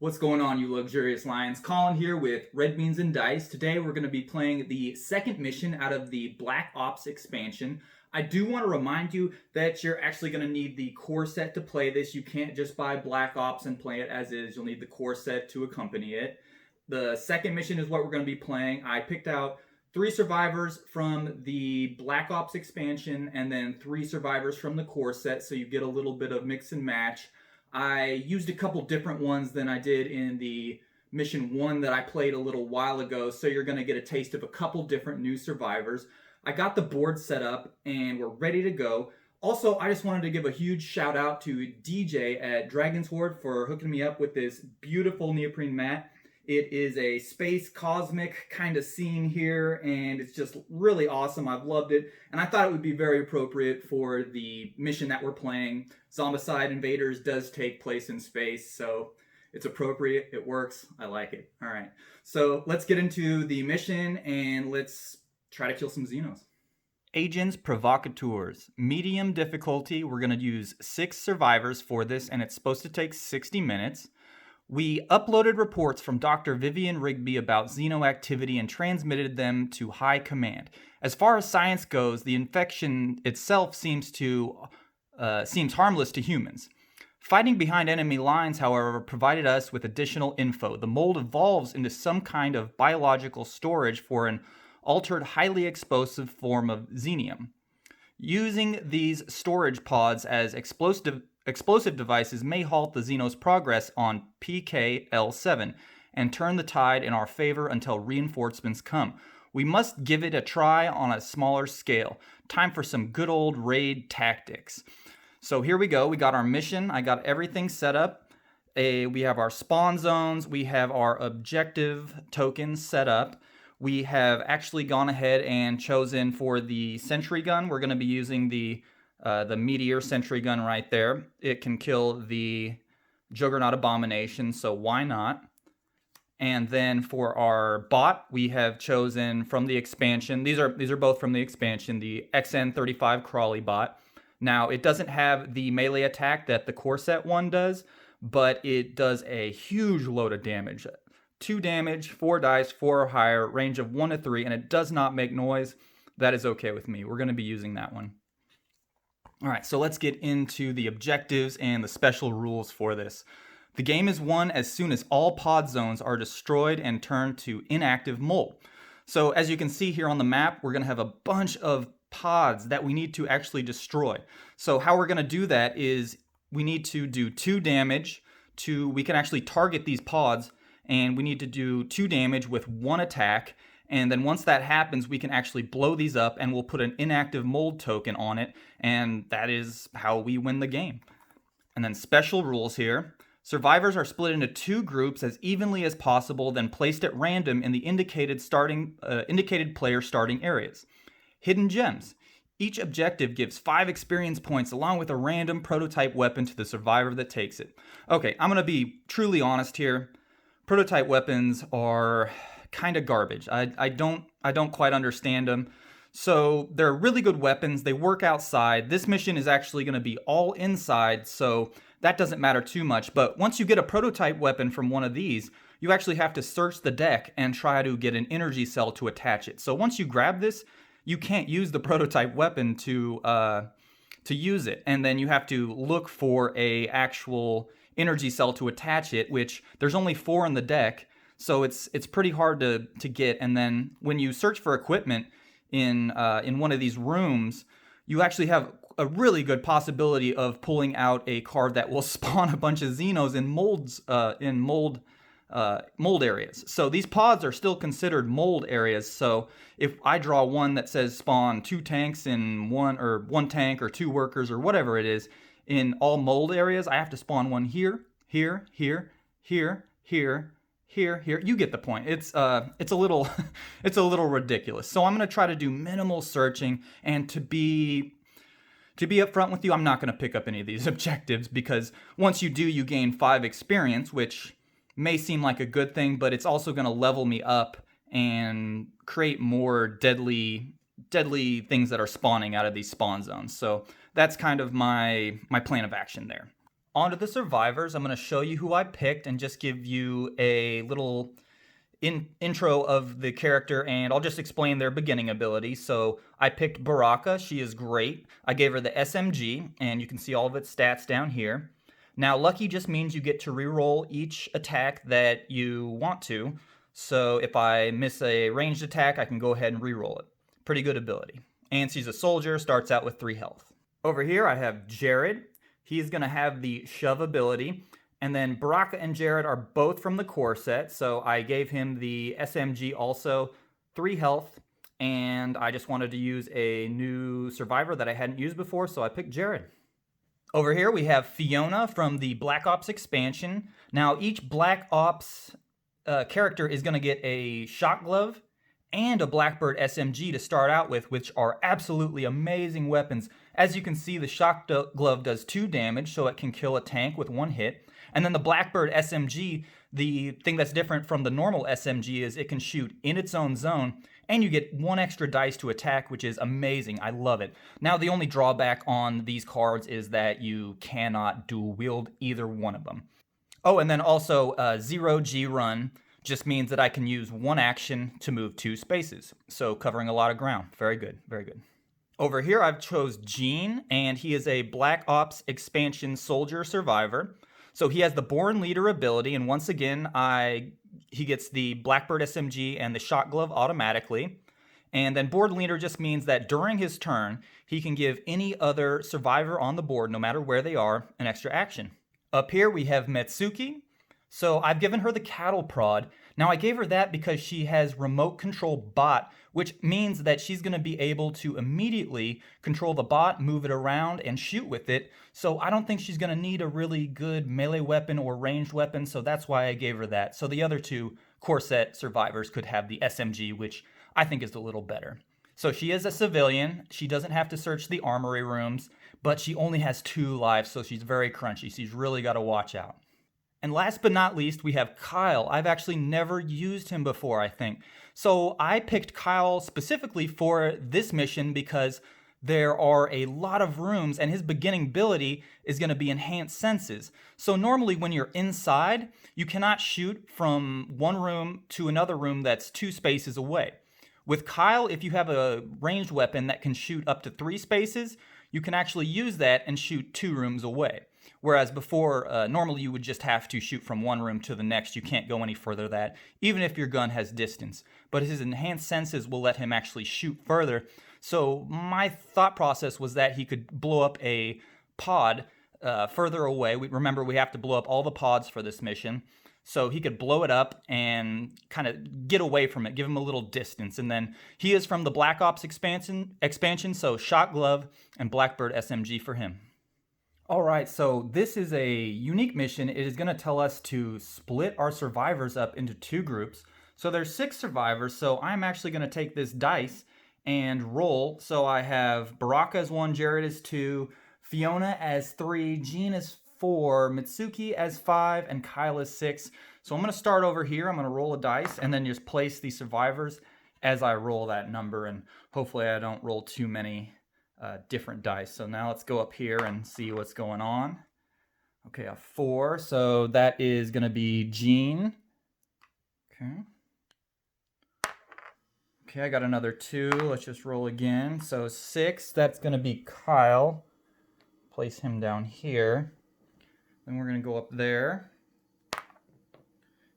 What's going on, you luxurious lions? Colin here with Red Beans and Dice. Today we're going to be playing the second mission out of the Black Ops expansion. I do want to remind you that you're actually going to need the core set to play this. You can't just buy Black Ops and play it as is. You'll need the core set to accompany it. The second mission is what we're going to be playing. I picked out 3 survivors from the Black Ops expansion and then 3 survivors from the core set, so you get a little bit of mix and match. I used a couple different ones than I did in the mission 1 that I played a little while ago, so you're going to get a taste of a couple different new survivors. I got the board set up and we're ready to go. Also, I just wanted to give a huge shout out to DJ at Dragon's Horde for hooking me up with this beautiful neoprene mat. It is a space cosmic kind of scene here, and it's just really awesome. I've loved it, and I thought it would be very appropriate for the mission that we're playing. Zombicide Invaders does take place in space, so it's appropriate. It works. I like it. All right, so let's get into the mission, and let's try to kill some Xenos. Agents Provocateurs. Medium difficulty. We're going to use 6 survivors for this, and it's supposed to take 60 minutes. We uploaded reports from Dr. Vivian Rigby about Xeno activity and transmitted them to High Command. As far as science goes, the infection itself seems harmless to humans. Fighting behind enemy lines, however, provided us with additional info. The mold evolves into some kind of biological storage for an altered, highly explosive form of xenium. Using these storage pods as explosive devices may halt the Xenos' progress on PKL-7 and turn the tide in our favor until reinforcements come. We must give it a try on a smaller scale. Time for some good old raid tactics. So here we go. We got our mission. I got everything set up. We have our spawn zones. We have our objective tokens set up. We have actually gone ahead and chosen for the sentry gun. We're going to be using the Meteor sentry gun right there. It can kill the Juggernaut Abomination, so why not? And then for our bot, we have chosen from the expansion. These are both from the expansion, the XN35 Crawley bot. Now, it doesn't have the melee attack that the core set one does, but it does a huge load of damage. 2 damage, 4 dice, 4 or higher, range of 1 to 3, and it does not make noise. That is okay with me. We're going to be using that one. All right, so let's get into the objectives and the special rules for this. The game is won as soon as all pod zones are destroyed and turned to inactive mold. So as you can see here on the map, we're going to have a bunch of pods that we need to actually destroy. So how we're going to do that is we need to do 2 damage we can actually target these pods, and we need to do 2 damage with 1 attack. And then once that happens, we can actually blow these up and we'll put an inactive mold token on it. And that is how we win the game. And then special rules here. Survivors are split into 2 groups as evenly as possible, then placed at random in the indicated player starting areas. Hidden gems. Each objective gives 5 experience points along with a random prototype weapon to the survivor that takes it. Okay, I'm going to be truly honest here. Prototype weapons are kind of garbage. I don't quite understand them. So they're really good weapons. They work outside. This mission is actually going to be all inside, so that doesn't matter too much. But once you get a prototype weapon from one of these, you actually have to search the deck and try to get an energy cell to attach it. So once you grab this, you can't use the prototype weapon to use it, and then you have to look for a actual energy cell to attach it, which there's only 4 in the deck. So it's pretty hard to get. And then when you search for equipment in one of these rooms, you actually have a really good possibility of pulling out a card that will spawn a bunch of Xenos in mold areas. So these pods are still considered mold areas. So if I draw one that says spawn 2 tanks in one tank or 2 workers or whatever it is in all mold areas, I have to spawn one here, here, here, here, here. Here, you get the point. It's a little ridiculous. So I'm going to try to do minimal searching, and to be upfront with you, I'm not going to pick up any of these objectives, because once you do, you gain 5 experience, which may seem like a good thing, but it's also going to level me up and create more deadly things that are spawning out of these spawn zones. So that's kind of my plan of action there. On to the survivors. I'm going to show you who I picked and just give you a little intro of the character, and I'll just explain their beginning ability. So I picked Baraka. She is great. I gave her the SMG, and you can see all of its stats down here. Now, lucky just means you get to reroll each attack that you want to. So if I miss a ranged attack, I can go ahead and reroll it. Pretty good ability. And she's a soldier, starts out with 3 health. Over here I have Jared. He's going to have the shove ability. And then Baraka and Jared are both from the core set, so I gave him the SMG also, 3 health, and I just wanted to use a new survivor that I hadn't used before, so I picked Jared. Over here we have Fiona from the Black Ops expansion. Now each Black Ops character is going to get a shot glove and a Blackbird SMG to start out with, which are absolutely amazing weapons. As you can see, the shot glove does 2 damage, so it can kill a tank with 1 hit. And then the Blackbird SMG, the thing that's different from the normal SMG is it can shoot in its own zone, and you get 1 extra dice to attack, which is amazing. I love it. Now, the only drawback on these cards is that you cannot dual wield either one of them. Oh, and then also 0G run just means that I can use 1 action to move 2 spaces, so covering a lot of ground. Very good, very good. Over here, I've chose Gene, and he is a Black Ops expansion soldier survivor. So he has the Born Leader ability, and once again, he gets the Blackbird SMG and the Shot Glove automatically. And then Born Leader just means that during his turn, he can give any other survivor on the board, no matter where they are, an extra action. Up here, we have Matsuki. So I've given her the Cattle Prod. Now I gave her that because she has remote control bot, which means that she's going to be able to immediately control the bot, move it around, and shoot with it. So I don't think she's going to need a really good melee weapon or ranged weapon, so that's why I gave her that. So the other 2 core set survivors could have the SMG, which I think is a little better. So she is a civilian. She doesn't have to search the armory rooms, but she only has 2 lives, so she's very crunchy. She's really got to watch out. And last but not least, we have Kyle. I've actually never used him before, I think. So I picked Kyle specifically for this mission because there are a lot of rooms, and his beginning ability is going to be Enhanced Senses. So normally when you're inside, you cannot shoot from one room to another room that's 2 spaces away. With Kyle, if you have a ranged weapon that can shoot up to 3 spaces, you can actually use that and shoot 2 rooms away. Whereas before, normally you would just have to shoot from one room to the next. You can't go any further than that, even if your gun has distance. But his Enhanced Senses will let him actually shoot further. So my thought process was that he could blow up a pod further away. Remember, we have to blow up all the pods for this mission. So he could blow it up and kind of get away from it, give him a little distance. And then he is from the Black Ops expansion, so Shot Glove and Blackbird SMG for him. All right, so this is a unique mission. It is going to tell us to split our survivors up into 2 groups. So there's 6 survivors, so I'm actually going to take this dice and roll. So I have Baraka as 1, Jared as 2, Fiona as 3, Gene as 4, Matsuki as 5, and Kyle as 6. So I'm going to start over here. I'm going to roll a dice and then just place the survivors as I roll that number, and hopefully I don't roll too many different dice. So now let's go up here and see what's going on. Okay, a 4, so that is going to be Gene. Okay, I got another 2. Let's just roll again. So 6, that's going to be Kyle. Place him down here. Then we're going to go up there.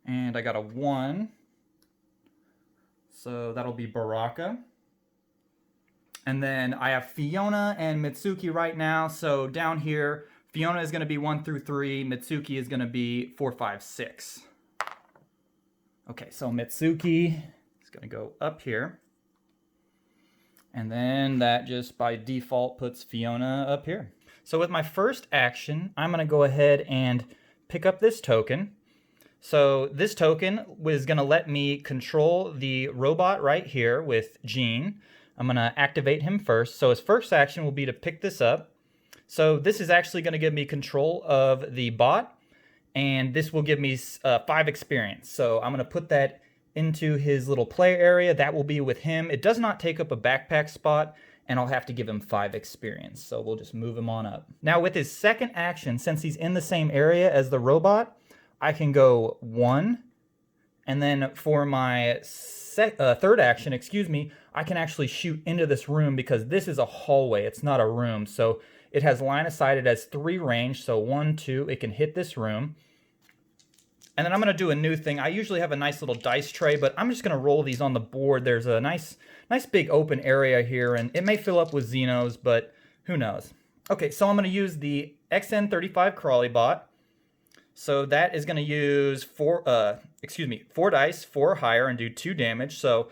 And I got a 1. So that'll be Baraka. And then I have Fiona and Matsuki right now. So down here, Fiona is going to be 1 through 3. Matsuki is going to be 4, 5, 6. Okay, so Matsuki is going to go up here. And then that just by default puts Fiona up here. So with my first action, I'm going to go ahead and pick up this token. So this token was going to let me control the robot right here with Gene. I'm going to activate him first. So his first action will be to pick this up. So this is actually going to give me control of the bot, and this will give me 5 experience. So I'm going to put that into his little play area. That will be with him. It does not take up a backpack spot, and I'll have to give him 5 experience. So we'll just move him on up. Now with his second action, since he's in the same area as the robot, I can go 1, and then for my third action, I can actually shoot into this room because this is a hallway, it's not a room. So it has line of sight, it has 3 range, so 1, 2, it can hit this room. And then I'm gonna do a new thing. I usually have a nice little dice tray, but I'm just gonna roll these on the board. There's a nice big open area here, and it may fill up with Xenos, but who knows. Okay, so I'm gonna use the XN35 Crawly bot. So that is gonna use 4 dice, 4 or higher, and do 2 damage. So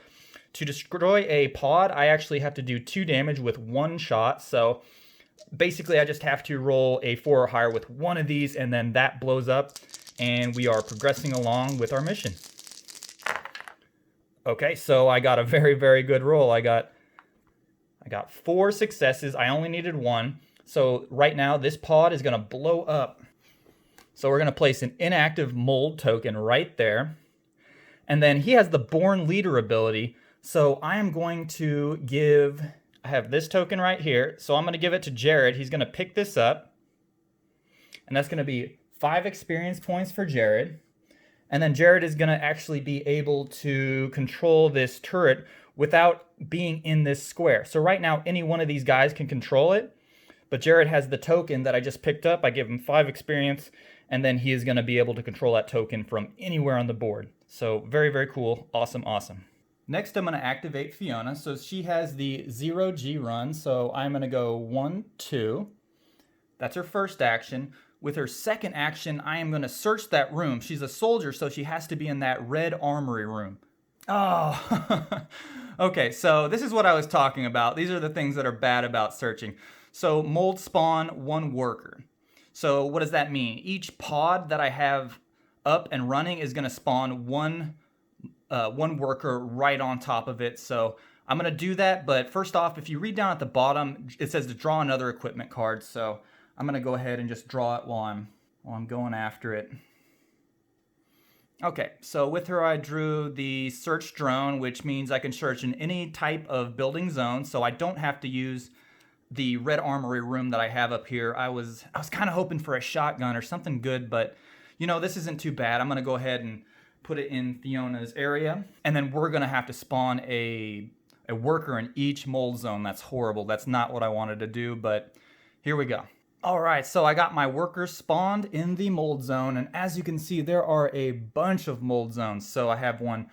to destroy a pod, I actually have to do 2 damage with 1 shot. So basically I just have to roll a 4 or higher with 1 of these, and then that blows up, and we are progressing along with our mission. Okay, so I got a very, very good roll. I got 4 successes. I only needed 1. So right now this pod is gonna blow up. So we're gonna place an inactive mold token right there. And then he has the Born Leader ability. So I am going to give, I have this token right here. So I'm gonna give it to Jared. He's gonna pick this up. And that's gonna be 5 experience points for Jared. And then Jared is gonna actually be able to control this turret without being in this square. So right now, any one of these guys can control it, but Jared has the token that I just picked up. I give him 5 experience, and then he is gonna be able to control that token from anywhere on the board. So very, very cool, awesome, awesome. Next, I'm gonna activate Fiona. So she has the 0G run. So I'm gonna go 1, 2. That's her first action. With her second action, I am going to search that room. She's a soldier, so she has to be in that red armory room. Oh, okay, so this is what I was talking about. These are the things that are bad about searching. So mold spawn 1 worker. So what does that mean? Each pod that I have up and running is going to spawn one worker right on top of it. So I'm going to do that, but first off, if you read down at the bottom, it says to draw another equipment card. So I'm gonna go ahead and just draw it while I'm going after it. Okay, so with her I drew the search drone, which means I can search in any type of building zone, so I don't have to use the red armory room that I have up here. I was kind of hoping for a shotgun or something good, but you know, this isn't too bad. I'm gonna go ahead and put it in Fiona's area, and then we're gonna have to spawn a worker in each mold zone. That's horrible. That's not what I wanted to do, but here we go. All right, so I got my workers spawned in the mold zone, and as you can see, there are a bunch of mold zones. So I have one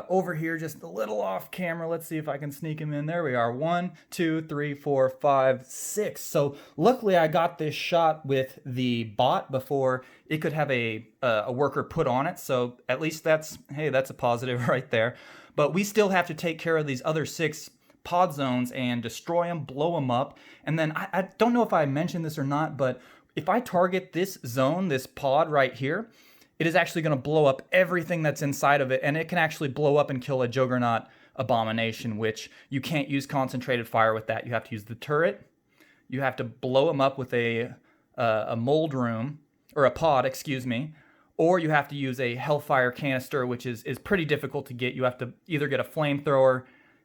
over here, just a little off camera. Let's see if I can sneak him in. There we are. 1, 2, 3, 4, 5, 6. So luckily I got this shot with the bot before it could have a worker put on it. So at least that's a positive right there. But we still have to take care of these other 6 pod zones and destroy them, blow them up. And then I don't know if I mentioned this or not, but if I target this zone, this pod right here, it is actually going to blow up everything that's inside of it, and it can actually blow up and kill a Juggernaut abomination, which you can't use concentrated fire with that. You have to use the turret. You have to blow them up with a mold room, or a pod, excuse me, or you have to use a Hellfire canister, which is pretty difficult to get. You have to either get a flamethrower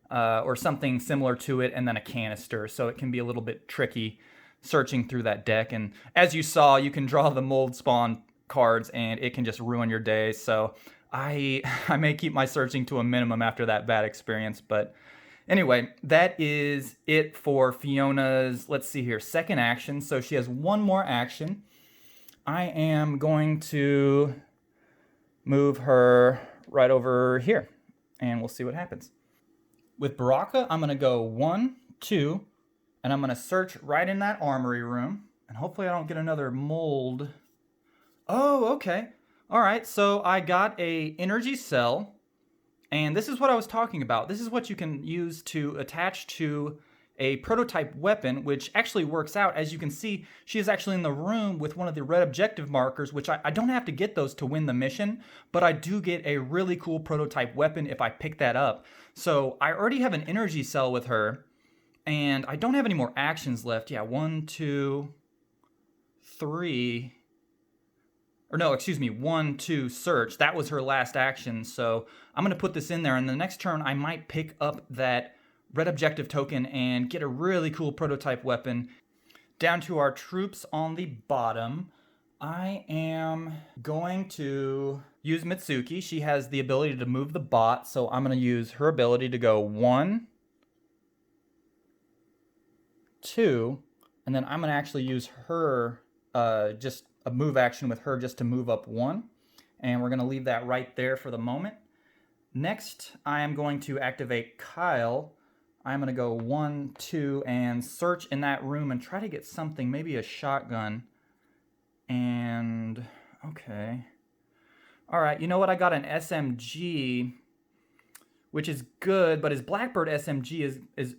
or something similar to it, and then a canister. So it can be a little bit tricky searching through that deck. And as you saw, you can draw the mold spawn cards, and it can just ruin your day. So I may keep my searching to a minimum after that bad experience. But anyway, that is it for Fiona's, let's see here, second action. So she has 1 more action. I am going to move her right over here, and we'll see what happens. With Baraka, I'm going to go 1, 2, and I'm going to search right in that armory room. And hopefully I don't get another mold. Oh, okay. All right, so I got a energy cell. And this is what I was talking about. This is what you can use to attach to a prototype weapon, which actually works out. As you can see, she is actually in the room with one of the red objective markers, which I don't have to get those to win the mission, but I do get a really cool prototype weapon if I pick that up. So I already have an energy cell with her, and I don't have any more actions left. Yeah, 1, 2, 3... Or no, excuse me, 1, 2, search. That was her last action, so I'm going to put this in there, and the next turn I might pick up that red objective token and get a really cool prototype weapon. Down to our troops on the bottom. I am going to use Matsuki. She has the ability to move the bot, so I'm going to use her ability to go 1, 2, and then I'm going to actually use her, just a move action with her just to move up 1. And we're going to leave that right there for the moment. Next, I am going to activate Kyle. I'm going to go 1, 2, and search in that room and try to get something, maybe a shotgun. And, okay. All right, you know what? I got an SMG, which is good, but his Blackbird SMG is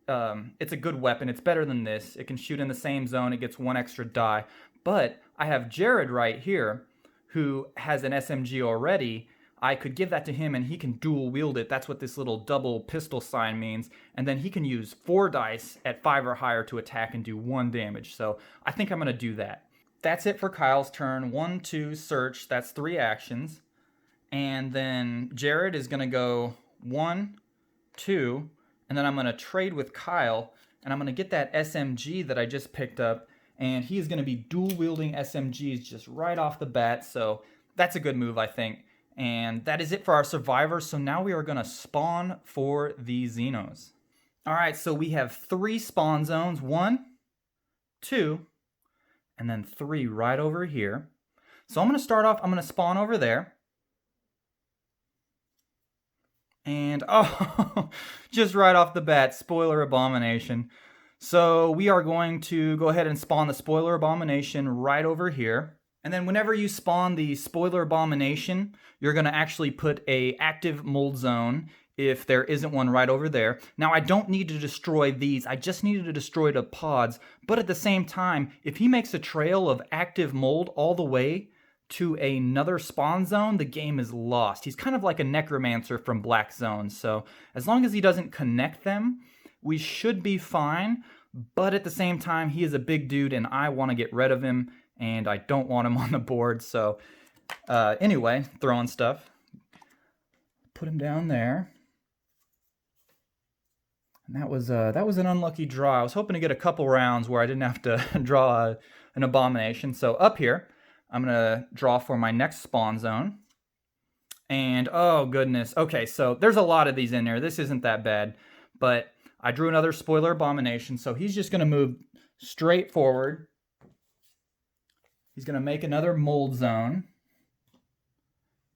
it's a good weapon. It's better than this. It can shoot in the same zone. It gets 1 extra die. But I have Jared right here, who has an SMG already. I could give that to him and he can dual wield it. That's what this little double pistol sign means. And then he can use 4 dice at 5 or higher to attack and do 1 damage. So I think I'm going to do that. That's it for Kyle's turn. 1, 2, search. That's 3 actions. And then Jared is going to go 1, 2, and then I'm going to trade with Kyle. And I'm going to get that SMG that I just picked up. And he is going to be dual wielding SMGs just right off the bat. So that's a good move, I think. And that is it for our survivors. So now we are going to spawn for the Xenos. All right, so we have 3 spawn zones. 1, 2, and then 3 right over here. So I'm going to start off, I'm going to spawn over there. And, oh, just right off the bat, spoiler abomination. So we are going to go ahead and spawn the spoiler abomination right over here. And then whenever you spawn the spoiler abomination, you're going to actually put a active mold zone if there isn't one right over there. Now, I don't need to destroy these. I just needed to destroy the pods. But at the same time, if he makes a trail of active mold all the way to another spawn zone, the game is lost. He's kind of like a necromancer from Black Zone. So as long as he doesn't connect them, we should be fine. But at the same time, he is a big dude and I want to get rid of him. And I don't want him on the board, so anyway, throwing stuff. Put him down there. And that was an unlucky draw. I was hoping to get a couple rounds where I didn't have to draw an abomination. So up here, I'm going to draw for my next spawn zone. And oh goodness, okay, so there's a lot of these in there. This isn't that bad, but I drew another spoiler abomination, so he's just going to move straight forward. He's going to make another mold zone.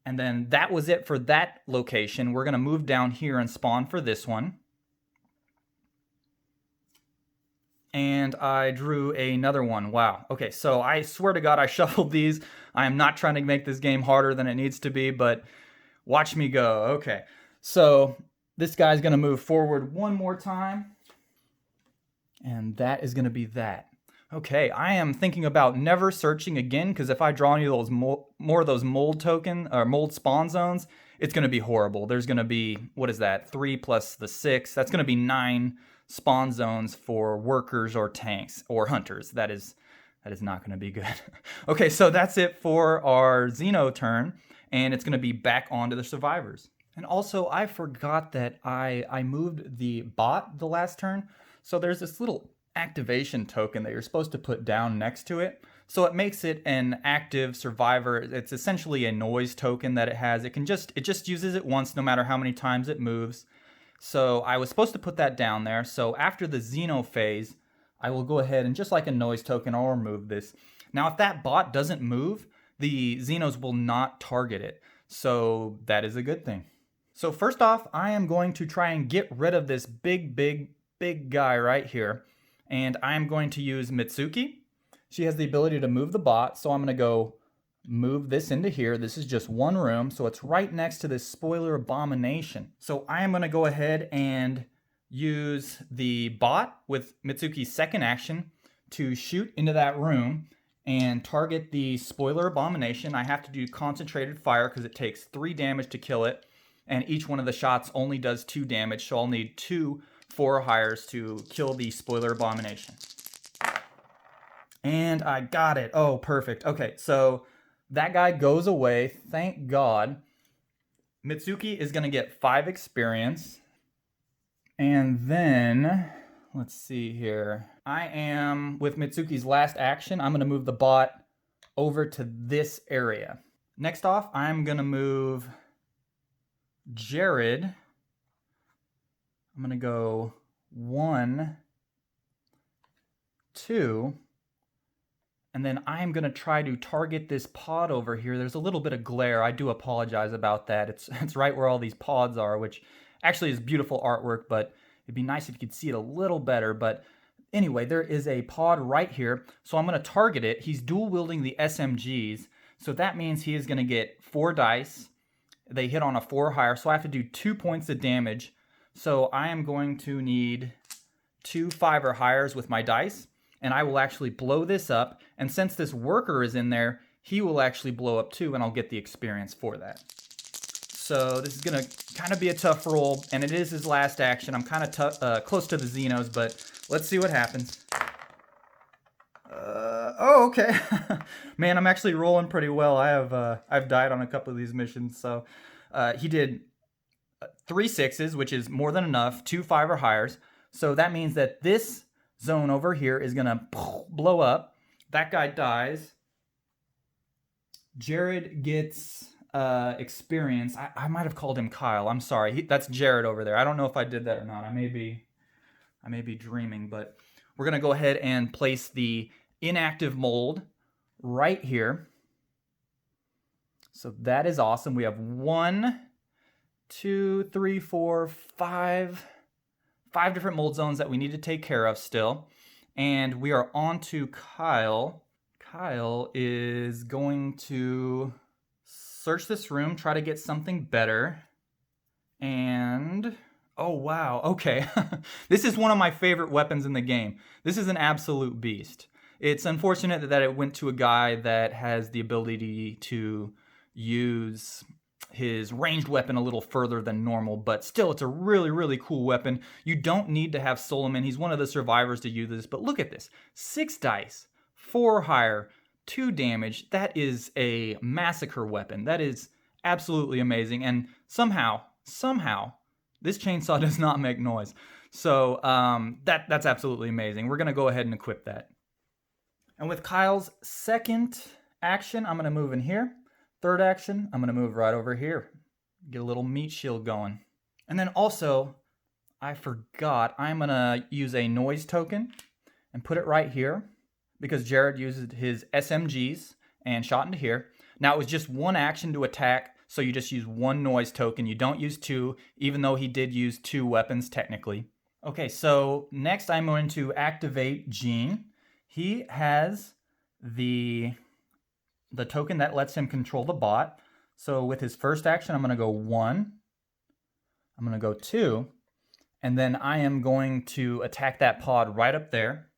And then that was it for that location. We're going to move down here and spawn for this one. And I drew another one. Wow. Okay, so I swear to God I shuffled these. I am not trying to make this game harder than it needs to be, but watch me go. Okay, so this guy's going to move forward one more time. And that is going to be that. Okay, I am thinking about never searching again, because if I draw any of those more of those mold token or mold spawn zones, it's going to be horrible. There's going to be, what is that, 3 plus the 6. That's going to be 9 spawn zones for workers or tanks or hunters. That is not going to be good. Okay, so that's it for our Xeno turn, and it's going to be back onto the survivors. And also, I forgot that I moved the bot the last turn, so there's this little activation token that you're supposed to put down next to it. So it makes it an active survivor. It's essentially a noise token that it has. It just uses it once no matter how many times it moves. So I was supposed to put that down there. So after the Xeno phase, I will go ahead and just like a noise token, I'll remove this. Now if that bot doesn't move, the Xenos will not target it. So that is a good thing. So first off, I am going to try and get rid of this big guy right here. And I'm going to use Matsuki. She has the ability to move the bot, so I'm going to go move this into here. This is just one room, so it's right next to this spoiler abomination. So I am going to go ahead and use the bot with Matsuki's second action to shoot into that room and target the spoiler abomination. I have to do concentrated fire because it takes 3 damage to kill it, and each one of the shots only does 2 damage, so I'll need 2 4 hires to kill the spoiler abomination. And I got it. Oh, perfect. Okay, so that guy goes away. Thank God. Matsuki is going to get 5 experience. And then, let's see here. I am, with Matsuki's last action, I'm going to move the bot over to this area. Next off, I'm going to move Jared. I'm going to go 1, 2, and then I'm going to try to target this pod over here. There's a little bit of glare. I do apologize about that. It's right where all these pods are, which actually is beautiful artwork, but it'd be nice if you could see it a little better. But anyway, there is a pod right here, so I'm going to target it. He's dual wielding the SMGs, so that means he is going to get 4 dice. They hit on a 4 or higher, so I have to do 2 points of damage. So I am going to need 2 5 or higher with my dice, and I will actually blow this up. And since this worker is in there, he will actually blow up too, and I'll get the experience for that. So this is going to kind of be a tough roll, and it is his last action. I'm kind of close to the Xenos, but let's see what happens. Oh, okay. Man, I'm actually rolling pretty well. I've died on a couple of these missions. So he did 3 6s, which is more than enough, 2 5 or higher. So that means that this zone over here is going to blow up. That guy dies. Jared gets experience. I might have called him Kyle. I'm sorry. That's Jared over there. I don't know if I did that or not. I may be dreaming, but we're going to go ahead and place the inactive mold right here. So that is awesome. We have 1, 2, 3, 4, 5 different mold zones that we need to take care of still. And we are on to Kyle. Kyle is going to search this room, try to get something better. And oh wow, okay. This is one of my favorite weapons in the game. This is an absolute beast. It's unfortunate that it went to a guy that has the ability to use his ranged weapon a little further than normal, but still it's a really, really cool weapon. You don't need to have Solomon. He's one of the survivors to use this, but look at this. 6 dice, 4 higher, 2 damage. That is a massacre weapon. That is absolutely amazing. And somehow, this chainsaw does not make noise. So that's absolutely amazing. We're going to go ahead and equip that. And with Kyle's second action, I'm going to move in here. Third action, I'm going to move right over here. Get a little meat shield going. And then also, I forgot, I'm going to use a noise token and put it right here because Jared used his SMGs and shot into here. Now, it was just 1 action to attack, so you just use 1 noise token. You don't use 2, even though he did use 2 weapons technically. Okay, so next I'm going to activate Gene. He has the token that lets him control the bot. So with his first action, I'm going to go 1. I'm going to go 2. And then I am going to attack that pod right up there.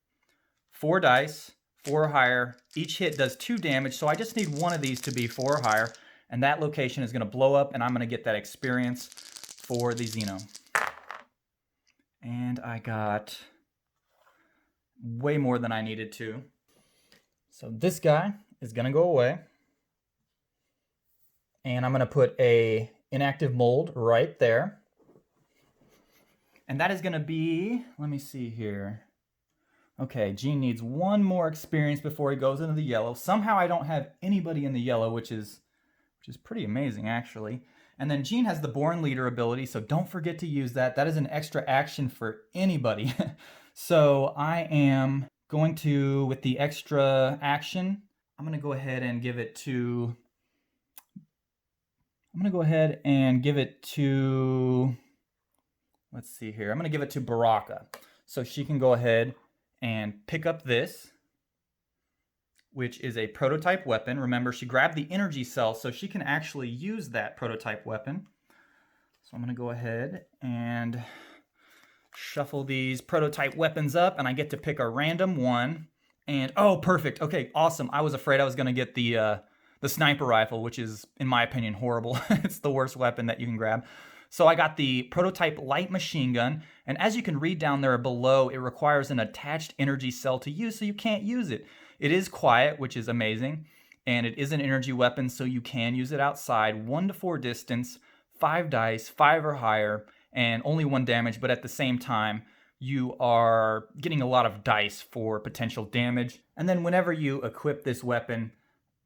4 dice, 4 or higher. Each hit does 2 damage. So I just need one of these to be 4 or higher. And that location is going to blow up, and I'm going to get that experience for the Xeno. And I got way more than I needed to. So this guy is going to go away. And I'm going to put a inactive mold right there. And that is going to be, let me see here. Okay, Gene needs 1 more experience before he goes into the yellow. Somehow I don't have anybody in the yellow, which is pretty amazing actually. And then Gene has the Born Leader ability, so don't forget to use that. That is an extra action for anybody. So I am going to, with the extra action, I'm going to go ahead and give it to, let's see here. I'm going to give it to Baraka. So she can go ahead and pick up this, which is a prototype weapon. Remember, she grabbed the energy cell, so she can actually use that prototype weapon. So I'm going to go ahead and shuffle these prototype weapons up, and I get to pick a random one. And oh, perfect. Okay, awesome. I was afraid I was going to get the sniper rifle, which is, in my opinion, horrible. It's the worst weapon that you can grab. So I got the prototype light machine gun, and as you can read down there below, it requires an attached energy cell to use, so you can't use it. It is quiet, which is amazing, and it is an energy weapon, so you can use it outside, 1 to 4 distance, 5 dice, 5 or higher, and only 1 damage, but at the same time, you are getting a lot of dice for potential damage. And then whenever you equip this weapon,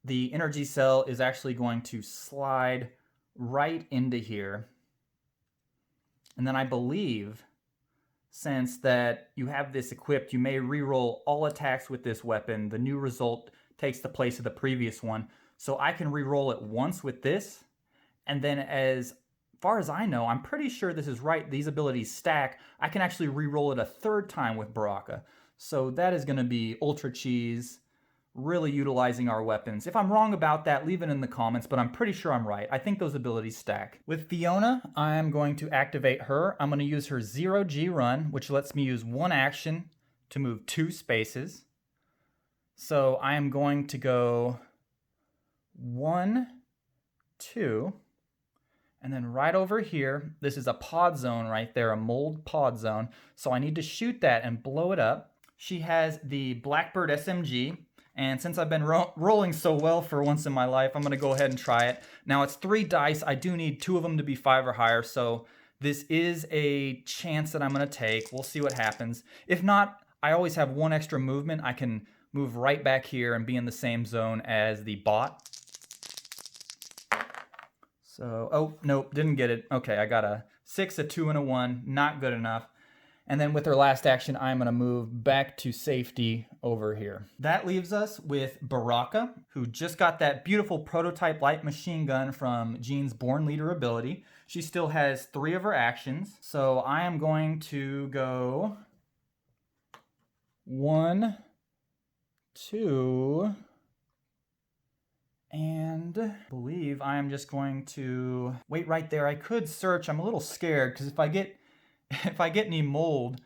the energy cell is actually going to slide right into here. And then I believe, since that you have this equipped, you may reroll all attacks with this weapon. The new result takes the place of the previous one. So I can reroll it once with this, and then as far as I know, I'm pretty sure this is right, these abilities stack, I can actually reroll it a 3rd time with Baraka. So that is going to be ultra cheese, really utilizing our weapons. If I'm wrong about that, leave it in the comments, but I'm pretty sure I'm right. I think those abilities stack. With Fiona, I'm going to activate her. I'm going to use her 0G run, which lets me use 1 action to move 2 spaces. So I am going to go 1, 2, and then right over here, this is a pod zone right there, a mold pod zone. So I need to shoot that and blow it up. She has the Blackbird SMG, and since I've been rolling so well for once in my life, I'm going to go ahead and try it. Now it's 3 dice. I do need 2 of them to be 5 or higher, so this is a chance that I'm going to take. We'll see what happens. If not, I always have 1 extra movement. I can move right back here and be in the same zone as the bot. So, oh, nope, didn't get it. Okay, I got a 6, a 2, and a 1. Not good enough. And then with her last action, I'm going to move back to safety over here. That leaves us with Baraka, who just got that beautiful prototype light machine gun from Jean's Born Leader ability. She still has 3 of her actions. So I am going to go 1, 2... and I believe I am just going to wait right there. I could search. I'm a little scared because if I get any mold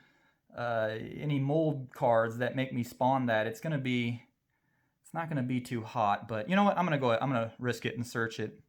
cards that make me spawn that, it's not gonna be too hot. But you know what? I'm gonna risk it and search it.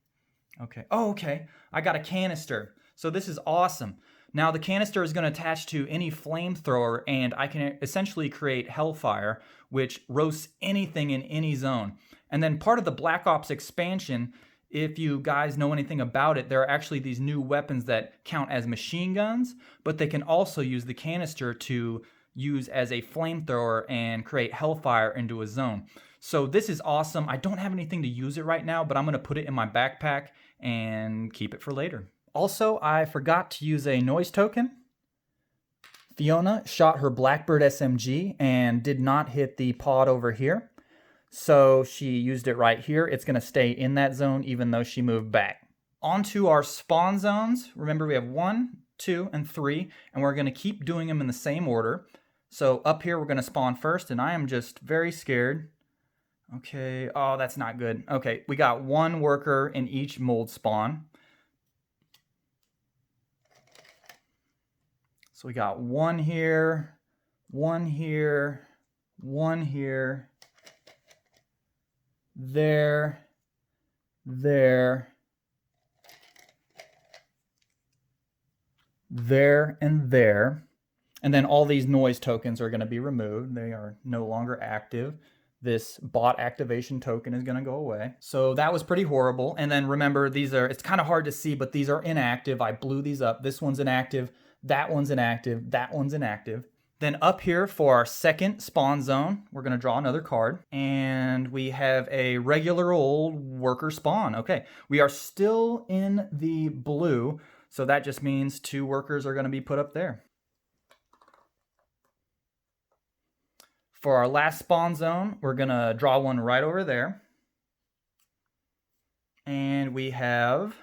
Okay. Oh, okay. I got a canister. So this is awesome. Now the canister is going to attach to any flamethrower, and I can essentially create hellfire, which roasts anything in any zone. And then part of the Black Ops expansion, if you guys know anything about it, there are actually these new weapons that count as machine guns, but they can also use the canister to use as a flamethrower and create hellfire into a zone. So this is awesome. I don't have anything to use it right now, but I'm going to put it in my backpack and keep it for later. Also, I forgot to use a noise token. Fiona shot her Blackbird SMG and did not hit the pod over here. So she used it right here. It's going to stay in that zone even though she moved back. Onto our spawn zones. Remember, we have 1, 2, and 3, and we're going to keep doing them in the same order. So up here, we're going to spawn first, and I am just very scared. Okay, oh, that's not good. Okay, we got 1 worker in each mold spawn. So we got 1 here, 1 here, 1 here, there, there, there, and there. And then all these noise tokens are going to be removed. They are no longer active. This bot activation token is going to go away. So that was pretty horrible. And then remember, it's kind of hard to see, but these are inactive. I blew these up. This one's inactive. That one's inactive. That one's inactive. Then up here for our second spawn zone, we're going to draw another card. And we have a regular old worker spawn. Okay, we are still in the blue. So that just means 2 workers are going to be put up there. For our last spawn zone, we're going to draw one right over there. And we have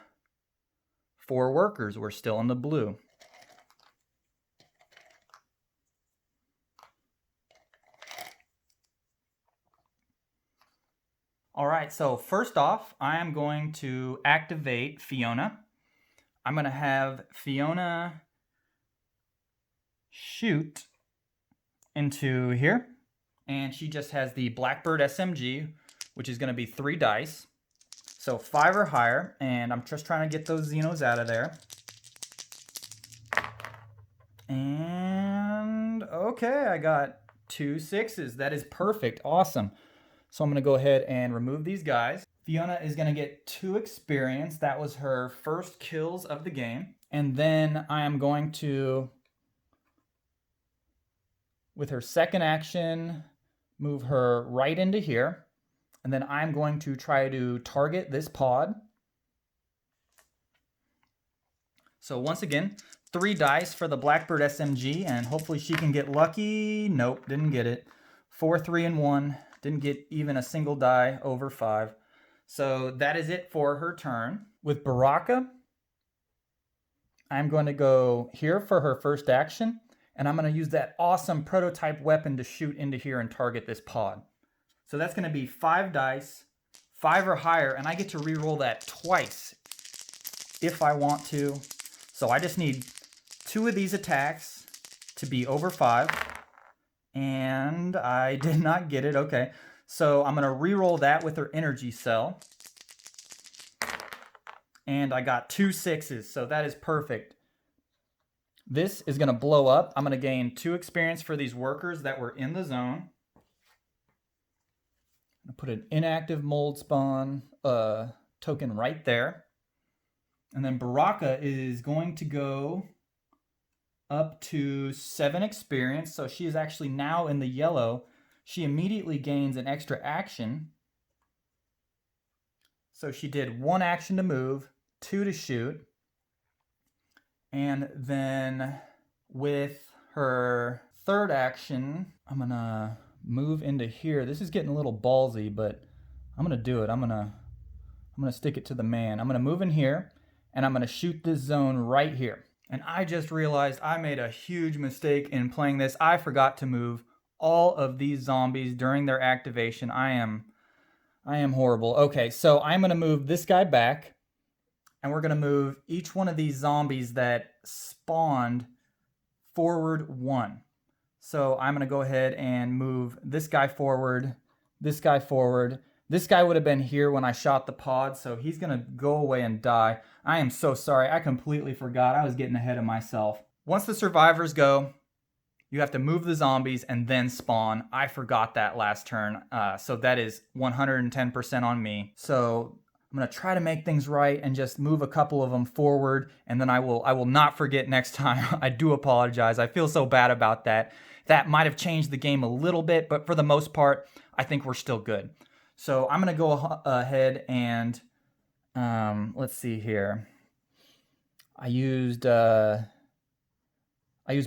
4 workers. We're still in the blue. All right, so first off, I am going to activate Fiona. I'm going to have Fiona shoot into here. And she just has the Blackbird SMG, which is going to be 3 dice. So 5 or higher, and I'm just trying to get those Xenos out of there. And okay, I got 2 6s. That is perfect. Awesome. So I'm going to go ahead and remove these guys. Fiona is going to get 2 experience. That was her first kills of the game. And then I am going to, with her second action, move her right into here. And then I'm going to try to target this pod. So once again, 3 dice for the Blackbird SMG, and hopefully she can get lucky. Nope, didn't get it. 4, 3, and 1. Didn't get even a single die over 5. So that is it for her turn. With Baraka, I'm going to go here for her first action, and I'm going to use that awesome prototype weapon to shoot into here and target this pod. So that's going to be 5 dice, 5 or higher, and I get to re-roll that twice if I want to. So I just need 2 of these attacks to be over 5, and I did not get it. Okay, so I'm going to re-roll that with her energy cell, and I got 2 6s, so that is perfect. This is going to blow up. I'm going to gain 2 experience for these workers that were in the zone. I'm going to put an inactive mold spawn token right there. And then Baraka is going to go up to 7 experience. So she is actually now in the yellow. She immediately gains an extra action. So she did 1 action to move, 2 to shoot. And then with her third action, I'm going to move into here. This is getting a little ballsy, but I'm going to do it. I'm going to stick it to the man. I'm going to move in here, and I'm going to shoot this zone right here. And I just realized I made a huge mistake in playing this. I forgot to move all of these zombies during their activation. I am horrible. Okay, so I'm going to move this guy back, and we're going to move each one of these zombies that spawned forward 1. So I'm going to go ahead and move this guy forward, this guy forward. This guy would have been here when I shot the pod, so he's going to go away and die. I am so sorry. I completely forgot. I was getting ahead of myself. Once the survivors go, you have to move the zombies and then spawn. I forgot that last turn, so that is 110% on me. So I'm going to try to make things right and just move a couple of them forward, and then I will not forget next time. I do apologize. I feel so bad about that. That might have changed the game a little bit, but for the most part, I think we're still good. So I'm going to go ahead and, let's see here. I used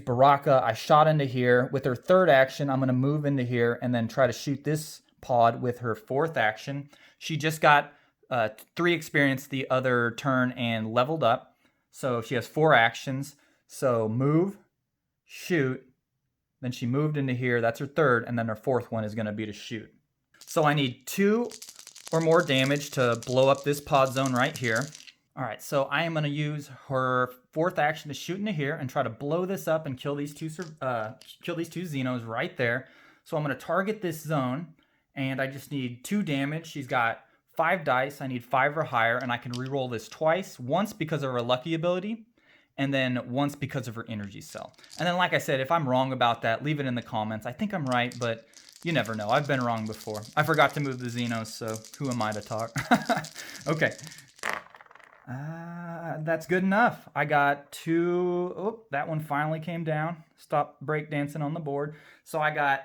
Baraka. I shot into here. With her third action, I'm going to move into here and then try to shoot this pod with her fourth action. She just got 3 experience the other turn and leveled up. So she has 4 actions. So move, shoot, then she moved into here. That's her third, and then her fourth one is going to be to shoot. So I need 2 or more damage to blow up this pod zone right here. All right, so I am going to use her fourth action to shoot into here and try to blow this up and kill these two Xenos right there. So I'm going to target this zone, and I just need 2 damage. She's got 5 dice. I need 5 or higher, and I can reroll this twice. Once because of her lucky ability, and then once because of her energy cell. And then, like I said, if I'm wrong about that, leave it in the comments. I think I'm right, but you never know. I've been wrong before. I forgot to move the Xenos, so who am I to talk? Okay. That's good enough. I got 2. Oh, that one finally came down. Stop breakdancing on the board. So I got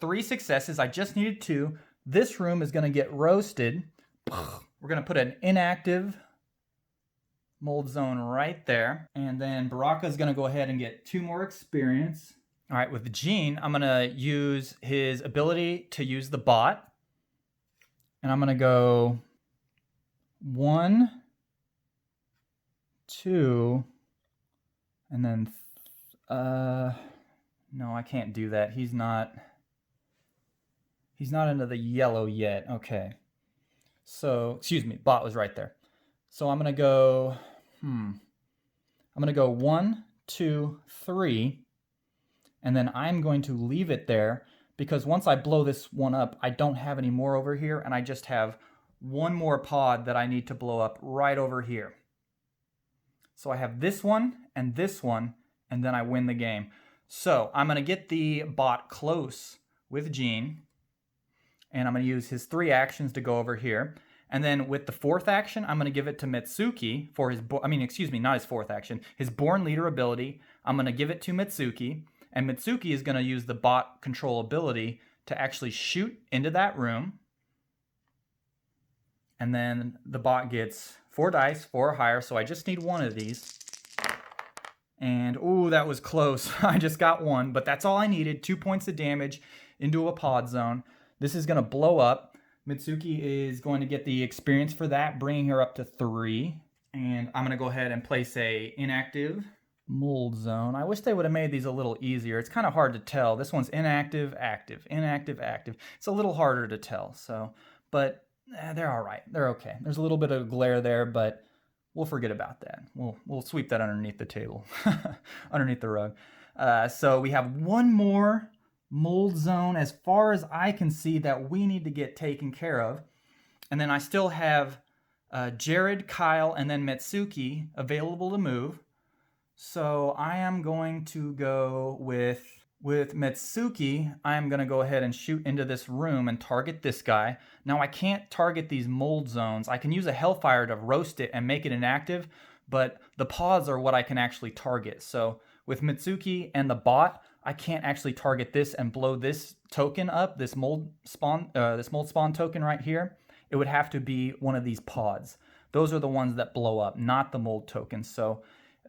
3 successes. I just needed 2. This room is going to get roasted. We're going to put an inactive mold zone right there. And then Baraka is going to go ahead and get 2 more experience. All right, with Gene, I'm going to use his ability to use the bot. And I'm going to go 1, 2, and then, no, I can't do that. He's not into the yellow yet. Okay. So, excuse me, bot was right there. So I'm going to go, I'm going to go 1, 2, 3, and then I'm going to leave it there because once I blow this one up, I don't have any more over here, and I just have 1 more pod that I need to blow up right over here. So I have this one, and then I win the game. So I'm going to get the bot close with Gene, and I'm going to use his 3 actions to go over here. And then with the fourth action, I'm going to give it to Matsuki for his, not his fourth action, his Born Leader ability. I'm going to give it to Matsuki, and Matsuki is going to use the bot control ability to actually shoot into that room. And then the bot gets 4 dice, 4 or higher, so I just need one of these. And, ooh, that was close. I just got one, but that's all I needed. 2 points of damage into a pod zone. This is going to blow up. Matsuki is going to get the experience for that, bringing her up to 3. And I'm going to go ahead and place a inactive mold zone. I wish they would have made these a little easier. It's kind of hard to tell. This one's inactive, active, inactive, active. It's a little harder to tell, so, but they're all right. They're okay. There's a little bit of glare there, but we'll forget about that. We'll sweep that underneath the table, underneath the rug. So we have one more mold zone as far as I can see that we need to get taken care of. And then I still have Jared, Kyle, and then Matsuki available to move. So I am going to go with Matsuki. I am going to go ahead and shoot into this room and target this guy. Now I can't target these mold zones. I can use a Hellfire to roast it and make it inactive, but the pods are what I can actually target. So with Matsuki and the bot, I can't actually target this and blow this token up, this mold spawn token right here. It would have to be one of these pods. Those are the ones that blow up, not the mold tokens. So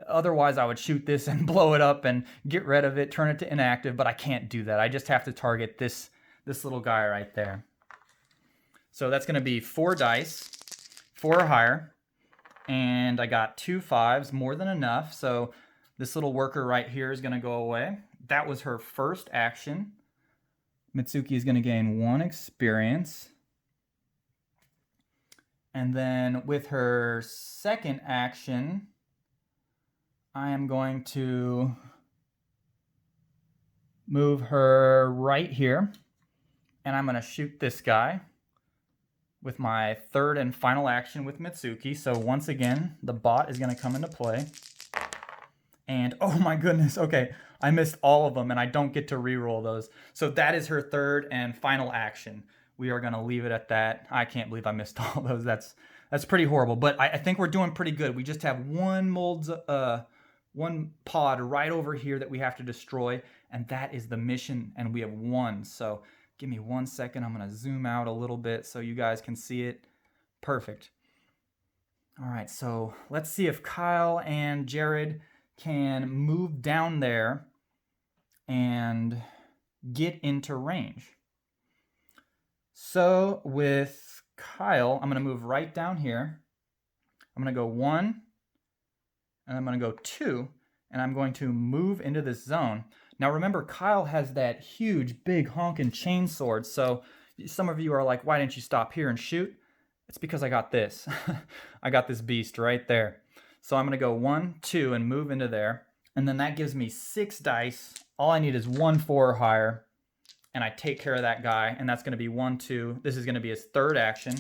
otherwise, I would shoot this and blow it up and get rid of it, turn it to inactive, but I can't do that. I just have to target this little guy right there. So that's going to be 4 dice, 4 or higher, and I got 2 5s, more than enough. So this little worker right here is going to go away. That was her first action. Matsuki is going to gain 1 experience. And then with her second action, I am going to move her right here, and I'm going to shoot this guy with my third and final action with Matsuki. So once again, the bot is going to come into play. And oh my goodness, okay, I missed all of them, and I don't get to reroll those. So that is her third and final action. We are going to leave it at that. I can't believe I missed all those. That's pretty horrible, but I think we're doing pretty good. We just have one pod right over here that we have to destroy, and that is the mission, and we have won. So give me 1 second. I'm going to zoom out a little bit so you guys can see it. Perfect. All right, so let's see if Kyle and Jared can move down there and get into range. So with Kyle, I'm going to move right down here. I'm going to go 1, and I'm going to go 2, and I'm going to move into this zone. Now remember, Kyle has that huge, big, honking chainsword, so some of you are like, why didn't you stop here and shoot? It's because I got this. I got this beast right there. So I'm going to go 1, 2, and move into there, and then that gives me 6 dice. All I need is 1 4 or higher, and I take care of that guy, and that's going to be 1 2. This is going to be his third action.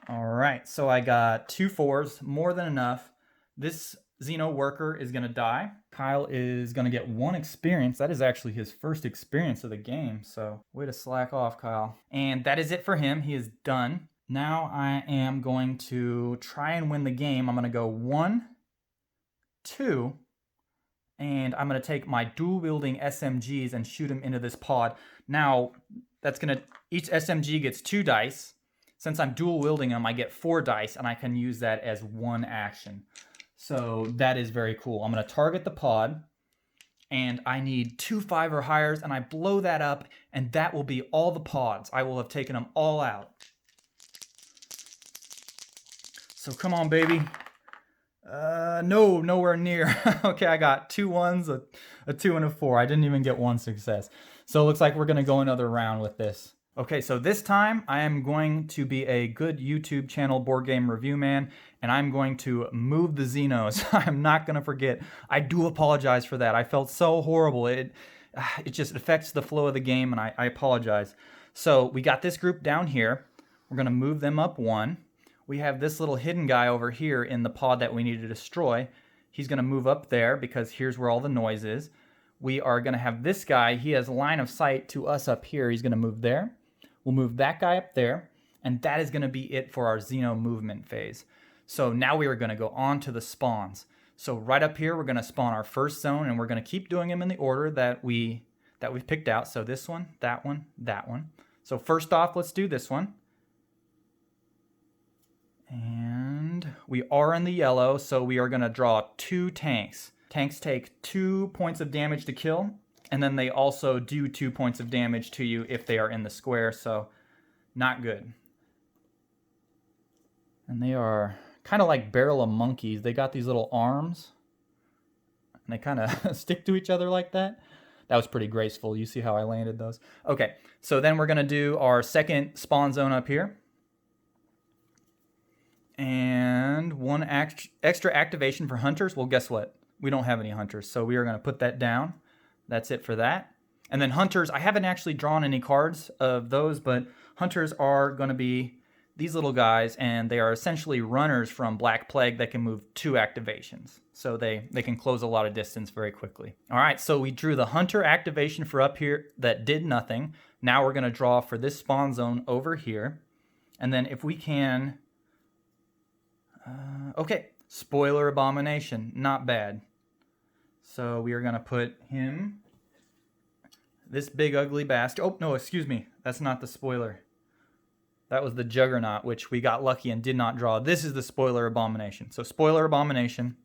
All right, so I got 2 4s, more than enough. This Xeno worker is going to die. Kyle is going to get 1 experience. That is actually his first experience of the game, so way to slack off, Kyle. And that is it for him. He is done. Now I am going to try and win the game. I'm going to go 1 2, and I'm going to take my dual-wielding SMGs and shoot them into this pod. Now, each SMG gets 2 dice. Since I'm dual-wielding them, I get 4 dice, and I can use that as 1 action. So that is very cool. I'm going to target the pod, and I need 2 5 or higher, and I blow that up, and that will be all the pods. I will have taken them all out. So come on, baby. No, nowhere near. Okay, I got 2 1s, a 2, and a 4. I didn't even get 1 success. So it looks like we're going to go another round with this. Okay, so this time I am going to be a good YouTube channel board game review man, and I'm going to move the Xenos. I'm not going to forget. I do apologize for that. I felt so horrible. It just affects the flow of the game, and I apologize. So we got this group down here. We're going to move them up 1. We have this little hidden guy over here in the pod that we need to destroy. He's going to move up there because here's where all the noise is. We are going to have this guy. He has line of sight to us up here. He's going to move there. We'll move that guy up there, and that is going to be it for our Xeno movement phase. So now we are going to go on to the spawns. So right up here, we're going to spawn our first zone, and we're going to keep doing them in the order that we've picked out. So this one, that one, that one. So first off, let's do this one. And we are in the yellow, so we are going to draw 2 tanks. Tanks take 2 points of damage to kill, and then they also do 2 points of damage to you if they are in the square, so not good. And they are kind of like barrel of monkeys. They got these little arms, and they kind of stick to each other like that. That was pretty graceful. You see how I landed those? Okay, so then we're going to do our second spawn zone up here. And 1 extra activation for hunters. Well, guess what? We don't have any hunters, so we are going to put that down. That's it for that. And then hunters, I haven't actually drawn any cards of those, but hunters are going to be these little guys, and they are essentially runners from Black Plague that can move 2 activations. So they can close a lot of distance very quickly. All right, so we drew the hunter activation for up here that did nothing. Now we're going to draw for this spawn zone over here. And then if we can... okay, spoiler abomination, not bad. So we are going to put him, this big ugly bastard. Oh, no, excuse me. That's not the spoiler. That was the Juggernaut, which we got lucky and did not draw. This is the spoiler abomination. So spoiler abomination.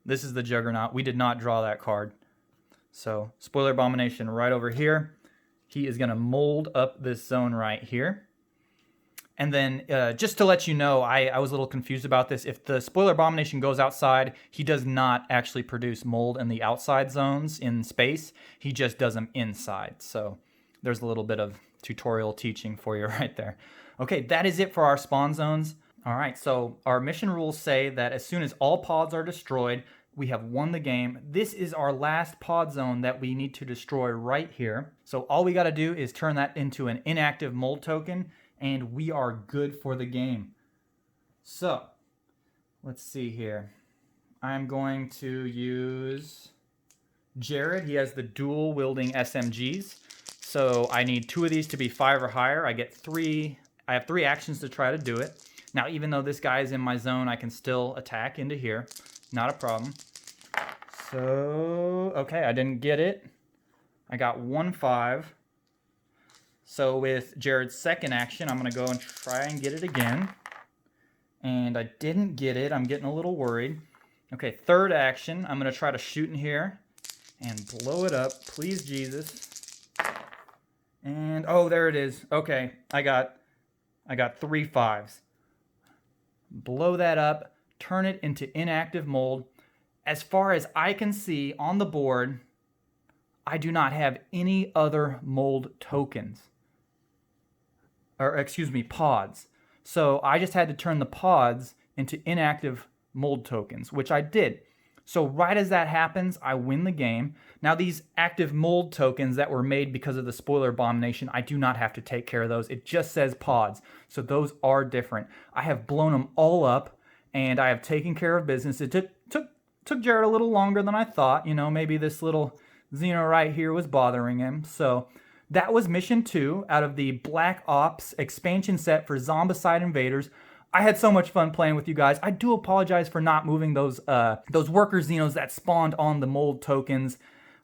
This is the Juggernaut. We did not draw that card. So spoiler abomination right over here. He is going to mold up this zone right here. And then just to let you know, I was a little confused about this. If the spoiler abomination goes outside, he does not actually produce mold in the outside zones in space. He just does them inside. So there's a little bit of tutorial teaching for you right there. Okay, that is it for our spawn zones. All right, so our mission rules say that as soon as all pods are destroyed, we have won the game. This is our last pod zone that we need to destroy right here. So all we got to do is turn that into an inactive mold token, and we are good for the game. So, let's see here. I'm going to use Jared. He has the dual wielding SMGs. So I need 2 of these to be 5 or higher. I have 3 actions to try to do it. Now, even though this guy is in my zone, I can still attack into here. Not a problem. So, okay, I didn't get it. I got 1 5. So with Jared's second action, I'm going to go and try and get it again. And I didn't get it. I'm getting a little worried. Okay, third action, I'm going to try to shoot in here and blow it up. Please, Jesus. And, oh, there it is. Okay, I got 3 5s. Blow that up, turn it into inactive mold. As far as I can see on the board, I do not have any other mold tokens. Or excuse me, pods. So I just had to turn the pods into inactive mold tokens, which I did. So right as that happens, I win the game. Now these active mold tokens that were made because of the spoiler abomination, I do not have to take care of those. It just says pods. So those are different. I have blown them all up, and I have taken care of business. It took Jared a little longer than I thought. You know, maybe this little Xeno right here was bothering him. So that was mission 2 out of the Black Ops expansion set for Zombicide Invaders. I had so much fun playing with you guys. I do apologize for not moving those worker Xenos that spawned on the mold tokens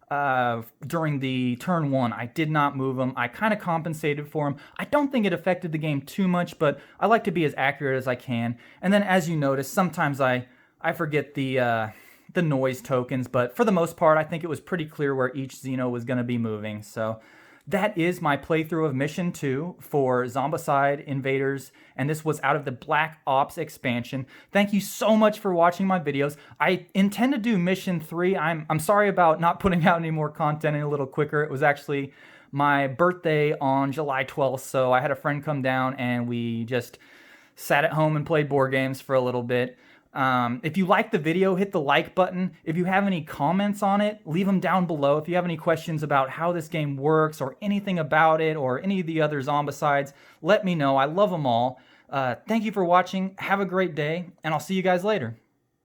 during the turn 1. I did not move them. I kind of compensated for them. I don't think it affected the game too much, but I like to be as accurate as I can. And then as you notice, sometimes I forget the noise tokens, but for the most part, I think it was pretty clear where each Xeno was going to be moving. So that is my playthrough of Mission 2 for Zombicide Invaders, and this was out of the Black Ops expansion. Thank you so much for watching my videos. I intend to do Mission 3. I'm sorry about not putting out any more content a little quicker. It was actually my birthday on July 12th, so I had a friend come down and we just sat at home and played board games for a little bit. If you liked the video, hit the like button. If you have any comments on it, leave them down below. If you have any questions about how this game works or anything about it or any of the other Zombicides, let me know. I love them all. Thank you for watching. Have a great day, and I'll see you guys later.